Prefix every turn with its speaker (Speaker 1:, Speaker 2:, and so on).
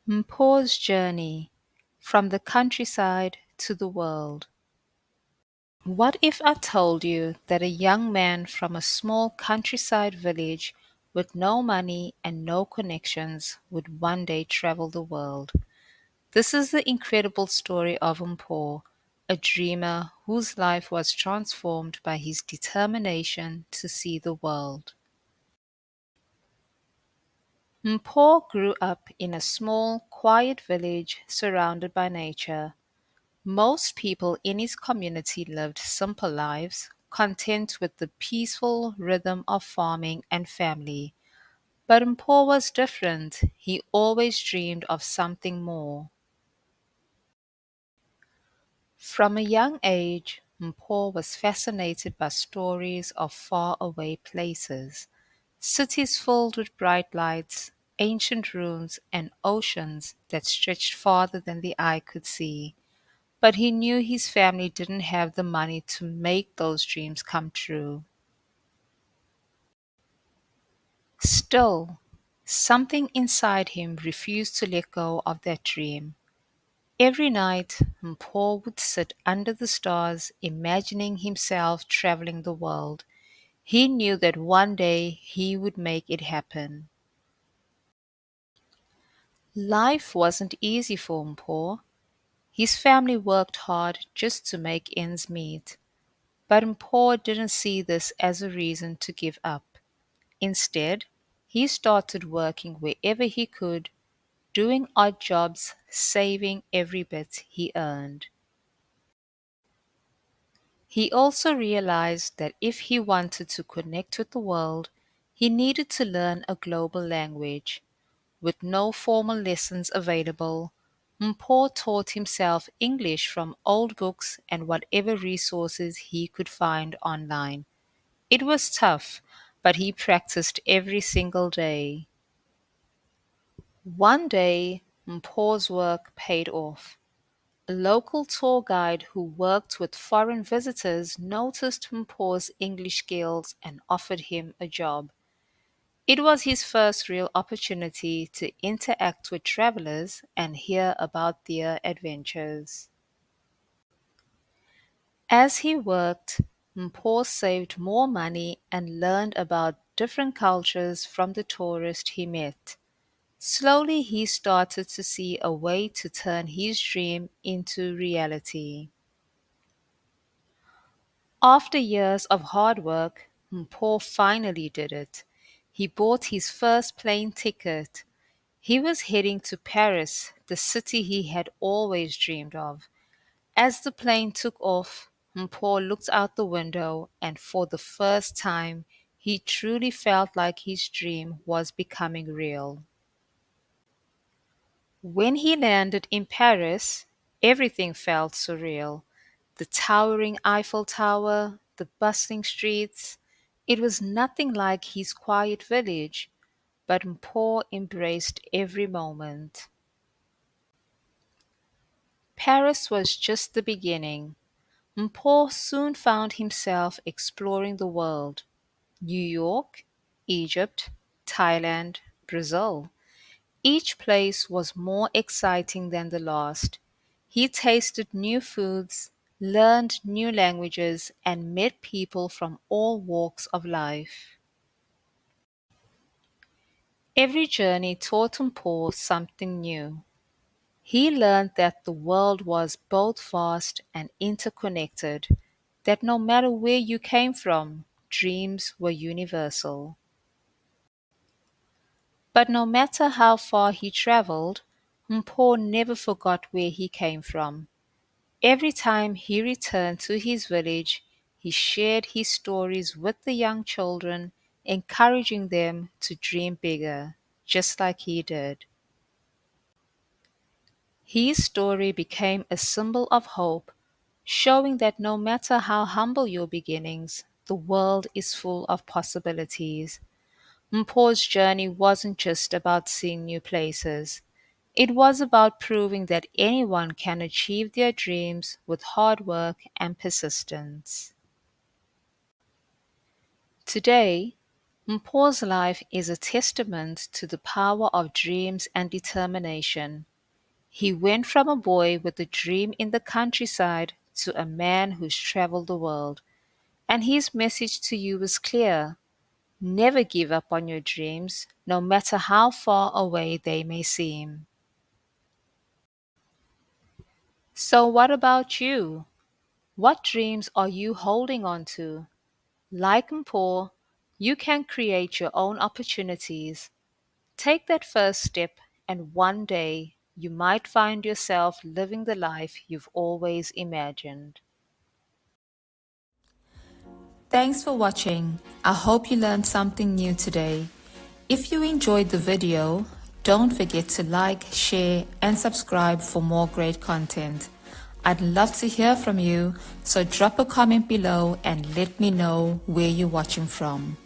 Speaker 1: Mpho's journey from the countryside to the world. What if I told you that a young man from a small countryside village with no money and no connections would one day travel the world? This is the incredible story of Mpho, a dreamer whose life was transformed by his determination to see the world. Mpho grew up in a small, quiet village surrounded by nature. Most people in his community lived simple lives, content with the peaceful rhythm of farming and family. But Mpho was different. He always dreamed of something more. From a young age, Mpho was fascinated by stories of faraway places, cities filled with bright lights, ancient ruins, and oceans that stretched farther than the eye could see. But he knew his family didn't have the money to make those dreams come true. Still, something inside him refused to let go of that dream. Every night, Mpho would sit under the stars, imagining himself traveling the world. He knew that one day he would make it happen. Life wasn't easy for Mpho. His family worked hard just to make ends meet. But Mpho didn't see this as a reason to give up. Instead, he started working wherever he could, doing odd jobs, saving every bit he earned. He also realized that if he wanted to connect with the world, he needed to learn a global language. With no formal lessons available, Mpho taught himself English from old books and whatever resources he could find online. It was tough, but he practiced every single day. One day, Mpho's work paid off. A local tour guide who worked with foreign visitors noticed Mpho's English skills and offered him a job. It was his first real opportunity to interact with travelers and hear about their adventures. As he worked, Mpho saved more money and learned about different cultures from the tourists he met. Slowly, he started to see a way to turn his dream into reality. After years of hard work, Mpho finally did it. He bought his first plane ticket. He was heading to Paris, the city he had always dreamed of. As the plane took off, Mpho looked out the window, and for the first time, he truly felt like his dream was becoming real. When he landed in Paris, everything felt surreal. The towering Eiffel Tower, the bustling streets. It was nothing like his quiet village, but Mpho embraced every moment. Paris was just the beginning. Mpho soon found himself exploring the world. New York, Egypt, Thailand, Brazil. Each place was more exciting than the last. He tasted new foods, learned new languages, and met people from all walks of life. Every journey taught Mpho something new. He learned that the world was both vast and interconnected, that no matter where you came from, dreams were universal. But no matter how far he traveled, Mpho never forgot where he came from. Every time he returned to his village, he shared his stories with the young children, encouraging them to dream bigger, just like he did. His story became a symbol of hope, showing that no matter how humble your beginnings, the world is full of possibilities. Mpho's journey wasn't just about seeing new places. It was about proving that anyone can achieve their dreams with hard work and persistence. Today, Mpho's life is a testament to the power of dreams and determination. He went from a boy with a dream in the countryside to a man who's traveled the world. And his message to you is clear: never give up on your dreams, no matter how far away they may seem. So, what about you? What dreams are you holding on to? Like Mpho, you can create your own opportunities. Take that first step, and one day you might find yourself living the life you've always imagined. Thanks for watching. I hope you learned something new today. If you enjoyed the video, don't forget to like, share, and subscribe for more great content. I'd love to hear from you, so drop a comment below and let me know where you're watching from.